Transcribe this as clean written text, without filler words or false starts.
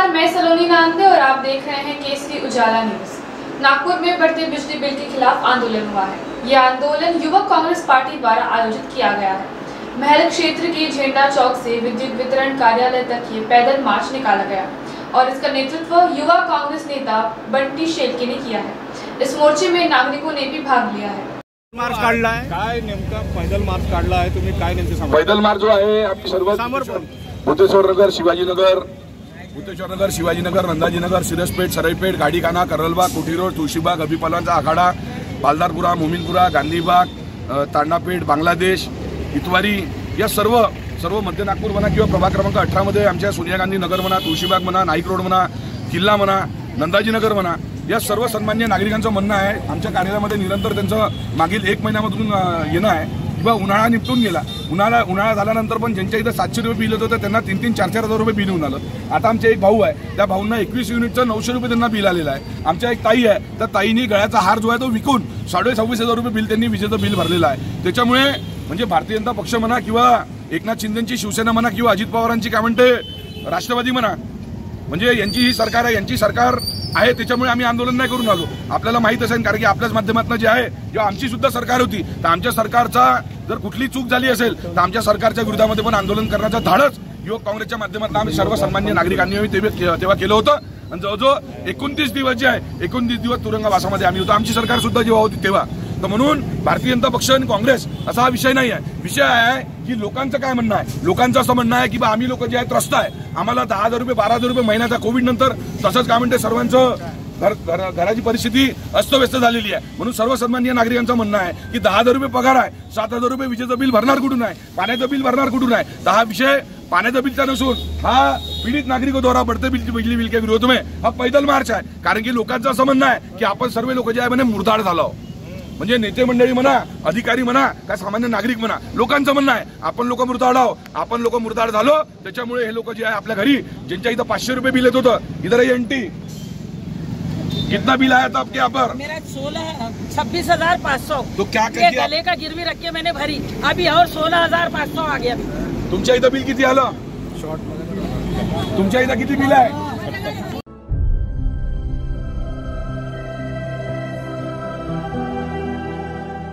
नमस्कार, मैं सलोनी नांदे और आप देख रहे हैं केसरी उजाला न्यूज। नागपुर में बढ़ते बिजली बिल के खिलाफ आंदोलन हुआ है। यह आंदोलन युवक कांग्रेस पार्टी द्वारा आयोजित किया गया है। महल क्षेत्र के झेंडा चौक से विद्युत वितरण कार्यालय तक ये पैदल मार्च निकाला गया और इसका नेतृत्व युवा कांग्रेस नेता बंटी शेलके ने किया है। इस मोर्चे में नागरिकों ने भी भाग लिया है। मार्च काढला आहे काय नेमका पैदल मार्च काढला आहे तुम्ही काय नेमके सांगा। पैदल मार्च जो आहे आम्ही सर्व भूतेश्वर नगर शिवाजीनगर नंदाजीनगर सिरसपेठ सरईपेठ गाडीखाना करलबाग कोठी रोड तुळशीबाग अभिपालांचा आखाडा बालदारपुरा मोमीनपुरा गांधीबाग तांडापेठ बांगलादेश इतवारी या सर्व मध्य नागपूर म्हणा किंवा प्रभाग क्रमांक 18 मध्ये आमच्या सोनिया गांधी नगर म्हणा तुळशीबाग म्हणा नाईक रोड म्हणा किल्ला म्हणा नंदाजीनगर म्हणा या सर्व सन्मान्य नागरिकांचं म्हणणं आहे आमच्या कार्यालयामध्ये निरंतर त्यांचं मागील 1 महिन्यामधून येणं आहे किंवा उन्हाळा निपटून गेला उन्हाळा झाल्यानंतर पण ज्यांच्या इथं 700 रुपये बिल होतं त्यांना 3-4 हजार रुपये बिल होऊन आलं। आता आमचे एक भाऊ आहे त्या भाऊंना 21 युनिटचं 900 रुपये त्यांना बिल आलेलं आहे। आमच्या एक ताई आहे त्या ताईंनी गळ्याचा हार जो आहे तो विकून 26,500 रुपये बिल त्यांनी विजेचं बिल भरलेलं आहे। त्याच्यामुळे म्हणजे भारतीय जनता पक्ष म्हणा किंवा एकनाथ शिंदेची शिवसेना म्हणा किंवा अजित पवारांची काय म्हणते राष्ट्रवादी म्हणा म्हणजे यांची ही सरकार आहे यांची सरकार आहे त्याच्यामुळे आम्ही आंदोलन नाही करून आलो। आपल्याला माहित असेल कारण की आपल्याच माध्यमातून जे आहे जेव्हा आमची सुद्धा सरकार होती तर आमच्या सरकारचा जर कुठली चूक झाली असेल तर आमच्या सरकारच्या विरोधामध्ये पण आंदोलन करण्याचं धाडस युवक काँग्रेसच्या माध्यमातून आम्ही सर्व सन्मान्य नागरिकांनी तेव्हा केलं होतं आणि जवळजवळ 29 दिवस जे आहे 29 दिवस तुरुंगवासामध्ये आम्ही होतो आमची सरकार सुद्धा जेव्हा होती तेव्हा। तर म्हणून भारतीय जनता पक्ष आणि काँग्रेस असा हा विषय नाही आहे। विषय आहे की लोकांचं काय म्हणणं आहे लोकांचं असं म्हणणं आहे की बा आम्ही लोक जे आहेत त्रस्त आहे आम्हाला 10,000 रुपये 12,000 रुपये महिन्याचा कोविड नंतर तसंच काय म्हणते सर्वांचं घराची परिस्थिती अस्तव्यस्त झालेली आहे म्हणून सर्वसामान्य नागरिकांचं म्हणणं आहे की 10,000 रुपये पगार आहे 7,000 रुपये विजेचं बिल भरणार कुठून आहे पाण्याचं बिल भरणार कुठून आहे। तर हा विषय पाण्याचं बिलचा नसून हा पीडित नागरिकों द्वारा बढ़ते बिजली बिल के विरोध में हा पैदल मार्च आहे। कारण की लोकांचं असं म्हणणं आहे की आपण सर्व लोक जे आहे म्हणे मुर्दाड झालो म्हणजे नेते मंडळी म्हणा अधिकारी म्हणा काय सामान्य नागरिक म्हणा लोकांचं म्हणणं आहे आपण लोक मुर्दाड आहोत आपण लोक मुर्दाड झालो त्याच्यामुळे हे लोक जे आहे आपल्या घरी ज्यांच्या इथं 500 रुपये बिल येत होतं इधर एनटी कितना बिल आया था आपके यहाँ पर? मेरा 26,500। तो क्या कर दिया? गले का गिरवी रख के मैंने भरी अभी और 16,500 आ गया। तुमच्या इथं बिल किती आलं तुमच्या इथं किती बिल आहे